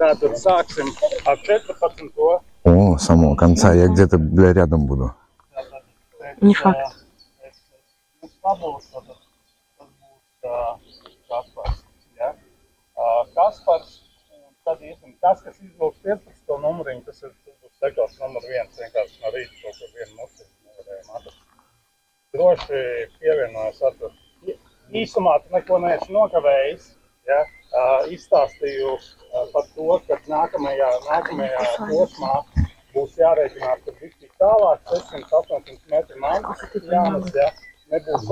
Tātad sāksim ar 14. О, с самого конца. Я где-то, бля, рядом буду. Не факт. Kaspars, tad iesim tas, kas izvilks 15. numuriņu, tas būs sekos numur 1, vienkārši no rīta kaut kur vienu musi nevarējām atrast. Droši pievienojas Artur. Īsumā tu neko neesi nokavējis, ja? Izstāstīju par to, ka nākamajā posmā būs jārēķinās, ka viņš tik tālāk 600-800 metri mantas jānes, ja? Nebūs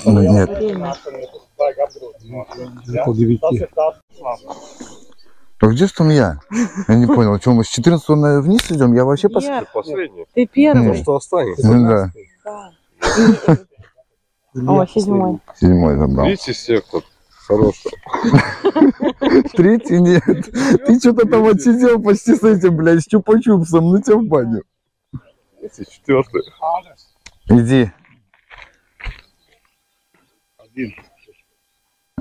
jāmēģināšana, tas vajag apgrūtināt. Ja? Tas ir tāds. А где же там я? Я не понял, что мы с 14 вниз идем? Я вообще Последний. Ты первый. Что останется? Да. О, 7. 7 забрал. Видите, сектор хороший. 3 нет. Ты что-то там отсидел почти с этим, блядь, с чупа-чупсом. Ну тебя в баню. 4. Иди.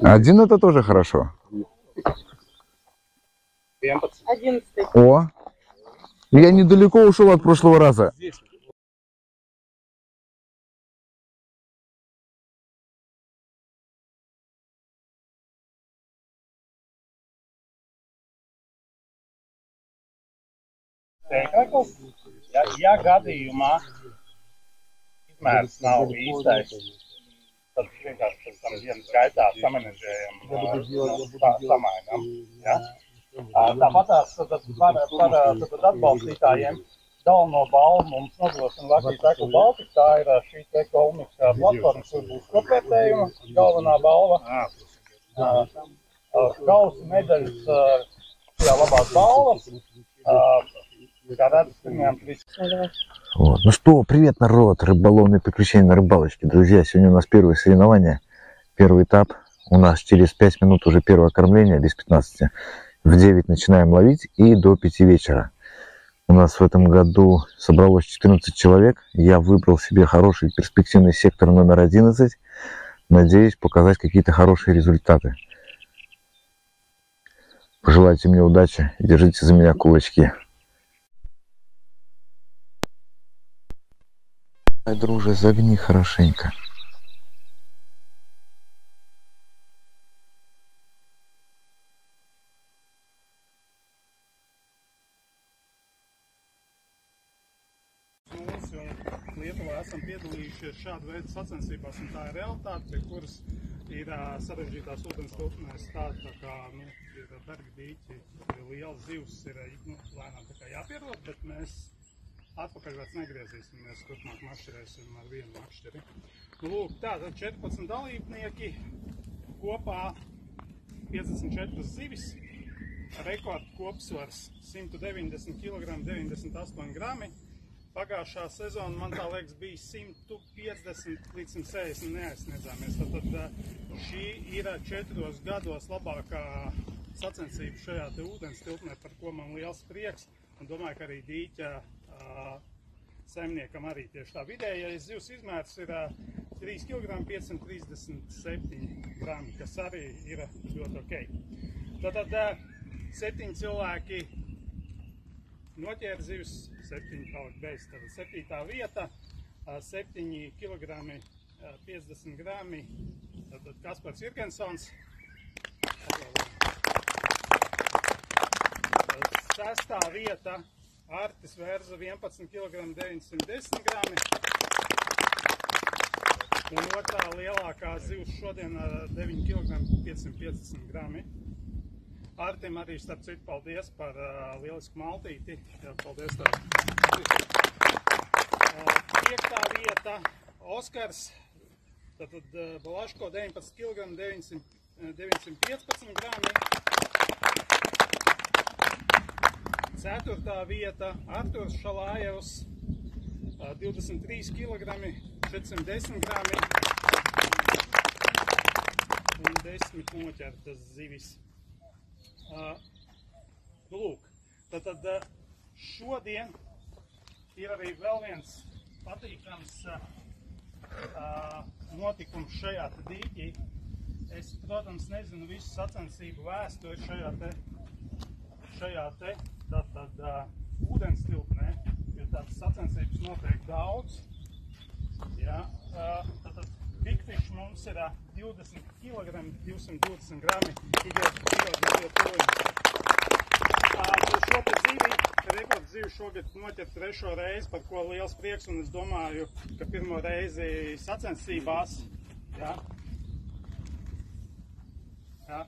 1 это тоже хорошо. 11. О, я недалеко ушел от прошлого раза. Ja gadījumā izmērs nav īstais, tad vienkārši pēc tam dienas gaitā samenežējam, samainam. Ja? Tāpatās tad atbalstītājiem galveno balvu mums nodrošina Latvijas Tackle Baltica. Tā ir šī te kolmiskā platforma, kur būs kopvērtējuma galvenā balva. Kausa medaļas, jā, labās balvas. Вот. Ну что, привет, народ! Рыболовные приключения на рыбалочке. Друзья, сегодня у нас первые соревнования. Первый этап. У нас через 5 минут уже первое кормление, без 15. В 9 начинаем ловить и до 5 вечера. У нас в этом году собралось 14 человек. Я выбрал себе хороший перспективный сектор номер 11. Надеюсь показать какие-то хорошие результаты. Пожелайте мне удачи и держите за меня кулачки. Ай, друже, загни хорошенько. Lietuvā esam piedalījušies šādu veidu sacensībās, un tā ir realitāte, pie kuras ir sarežģītās ūdens tilpnēs tāda, tā kā, ir bergi dīķi, liels zivs ir, lēnām tā kā jāpierod, bet mēs atpakaļ vairs negriezīsimies, turpmāk mašķirēsim ar vienu mašķiri. Lūk, tātad 14 dalībnieki, kopā 54 zivis, rekord kopsvars 190 kg, 98 grami. Pagājušā sezona, man tā liekas, bija 150 līdz 160 neaizsniedzāmies. Tad šī ir 4 gados labākā sacensība šajā te ūdens tilpnē, par ko man liels prieks. Un domāju, ka arī dīķa saimniekam arī tieši tā vidējais zivs izmērs ir 3 kg 537 grami, kas arī ir ļoti ok. Tad 7 cilvēki noķēra zivs, 7 palika bez. Tad 7. vieta, 7 kg 50 grami, tad Kaspars Jirgensons. 6. vieta, Artis Verza, 11 kg 910 grami. Un otrā lielākā zivs šodien 9 kg 550 grami. Artim arī, starp citu, paldies par lielisku maltīti. Jā, paldies tev. 5. vieta, Oskars, tad Balaško, 19 kg 915 grami. 4. vieta, Arturs Šalājevs, 23 kg 410 grami. Un 10 noķertas zivis. Lūk, tad šodien ir arī vēl viens patīkams notikums šajā te dīķī. Es, protams, nezinu visu sacensību vēsturi šajā te tātad ūdens tilpnē, jo tādas sacensības notiek daudz. Ja, tātad bigfish mums ir 20 kg, 220 grami Šo te zivi, rekordzivi šogad noķer 3. reizi, par ko liels prieks, un es domāju, ka 1. reizi sacensībās. Ja. Ja.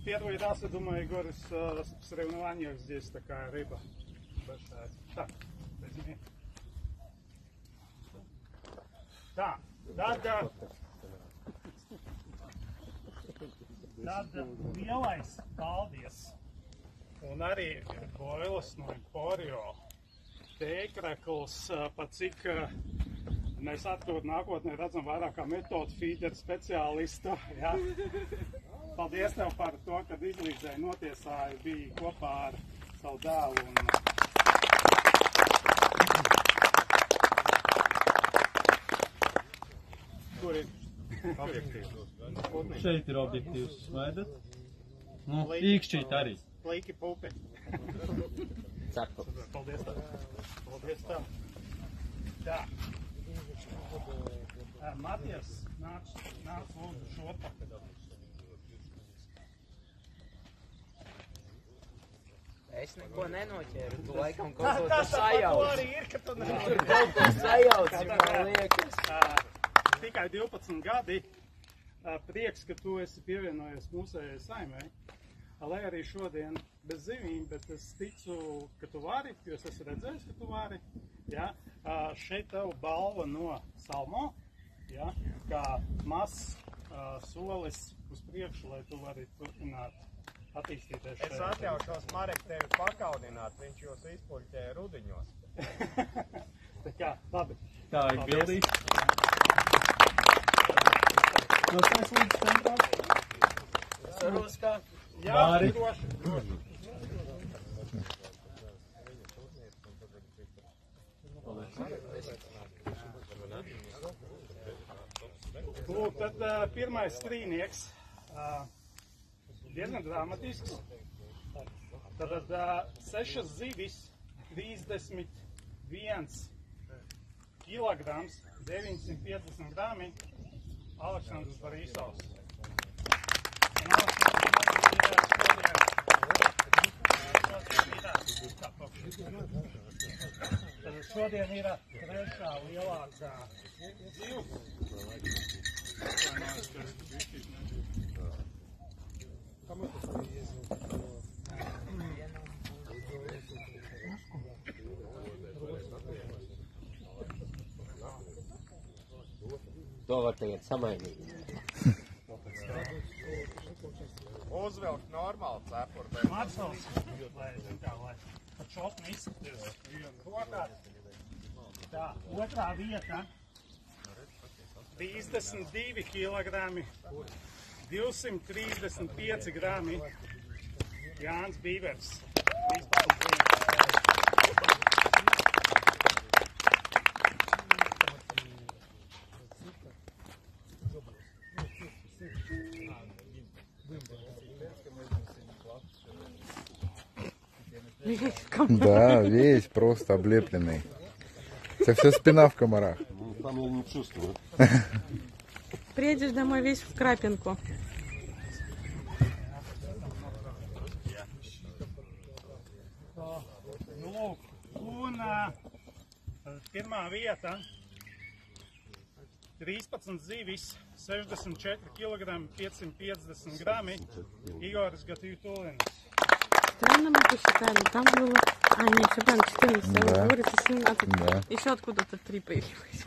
Первый раз, я думаю, Егор, в соревнованиях здесь такая рыба большая. Так, возьми. Да, Tad lielais paldies. Un arī boilas no Emporio. Tēkrekls, pat cik mēs atkal nākotnē redzam vairāk kā metodu feeder speciālistu. Ja? Paldies tev par to, kad izlīdzēji notiesāji, bija kopā ar savu dēlu. Kur ir? Objektīvs. Šeit ir objektīvs, smaidat? Nu, īkšķīt arī. Plīki pupi. Paldies tev. Paldies tev. Tā. Matijas, nāc lūdzu šurpa. Es neko nenoķēru, tu laikam kaut ko sajauc. Tas arī ir, ka tu nenoķēri. Kaut ko sajauc, man liekas. Tikai 12 gadi. Prieks, ka tu esi pievienojies mūsējai saimei. Lai arī šodien bez zivīm, bet es ticu, ka tu vari, jo es esmu redzējis, ka tu vari. Ja? Šeit tev balva no Salmo, ja? Kā mazs solis uz priekšu, lai tu vari turpināt attīstīties šeit. Es atļaušos Marek tevi pakaudināt, viņš jūs izpuļķēja rudiņos. Tā kā, labi. Tā ir bildīt. Nostais līdz tempā. Saros kā? Jā, Māri. droši. Lūk, tad pirmais strīnieks. Diezgan dramatisks. Tad 6 zivis, 31 kilograms, 950 grami. Aleksandrs Borisovs. Šodien ir 3. lielākā zivs. To var tagad samainīt. Uzvilkt normāli cepuru, bet Marcels, lai pat šopni izskaties. Tā, 2. vieta. 32 kilogrami, 235 grami. Jānis Bībers. Да, весь просто облепленный. Это все спина в комарах. Там я не чувствую. Приедешь домой весь в крапинку. Lūk, un pirmā vieta. 13 zivis, 64 kg, 550 грамм. Игорь Гатюлин. Странно мы посчитали. Там было... А, нет, все правильно, 14. Да. Говорится 17. Да. Еще откуда-то 3 появилось.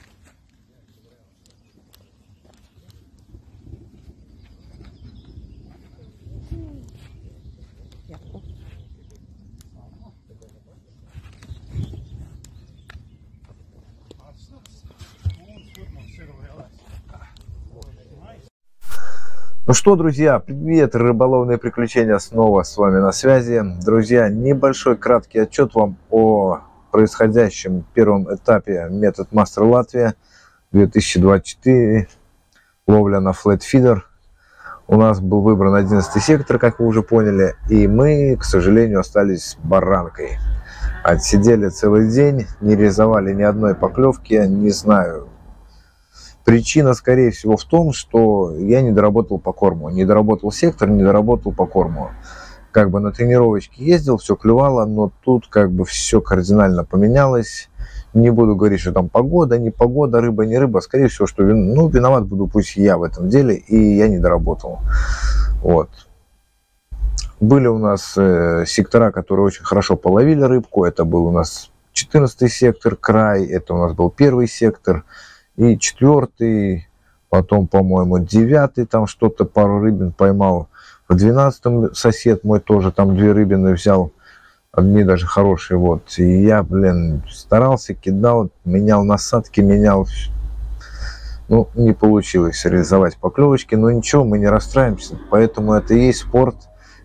Ну что, друзья, привет, рыболовные приключения снова с вами на связи. Друзья, небольшой краткий отчет вам о происходящем первом этапе метод Master Latvia 2024, ловля на Flat Feeder. У нас был выбран 11 сектор, как вы уже поняли, и мы, к сожалению, остались баранкой. Отсидели целый день, не реализовали ни одной поклевки, не знаю. Причина, скорее всего, в том, что я не доработал по корму. Не доработал сектор, не доработал по корму. Как бы на тренировочке ездил, все клювало, но тут как бы все кардинально поменялось. Не буду говорить, что там погода, не погода, рыба, не рыба. Скорее всего, что виноват буду пусть я в этом деле, и я не доработал. Вот. Были у нас сектора, которые очень хорошо половили рыбку. Это был у нас 14 сектор, край, это у нас был 1 сектор, и 4, потом, по-моему, 9, там что-то, пару рыбин поймал. В 12 сосед мой тоже там 2 рыбины взял. Одни даже хорошие, вот. И я, старался, кидал, менял насадки, менял. Ну, не получилось реализовать поклевочки, но ничего, мы не расстраиваемся. Поэтому это и есть спорт,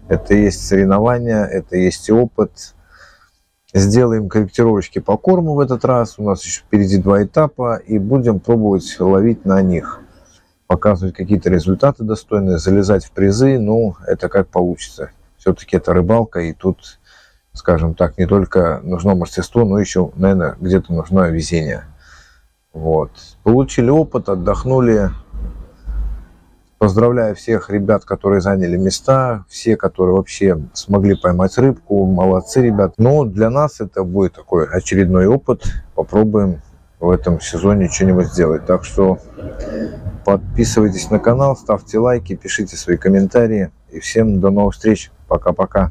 это и есть соревнования, это и есть опыт. Сделаем корректировочки по корму в этот раз. У нас еще впереди 2 этапа, и будем пробовать ловить на них. Показывать какие-то результаты достойные, залезать в призы. Ну, это как получится. Все-таки это рыбалка, и тут, скажем так, не только нужно мастерство, но еще, наверное, где-то нужно везение. Вот. Получили опыт, отдохнули. Поздравляю всех ребят, которые заняли места, все, которые вообще смогли поймать рыбку. Молодцы, ребят. Но для нас это будет такой очередной опыт. Попробуем в этом сезоне что-нибудь сделать. Так что подписывайтесь на канал, ставьте лайки, пишите свои комментарии. И всем до новых встреч. Пока-пока.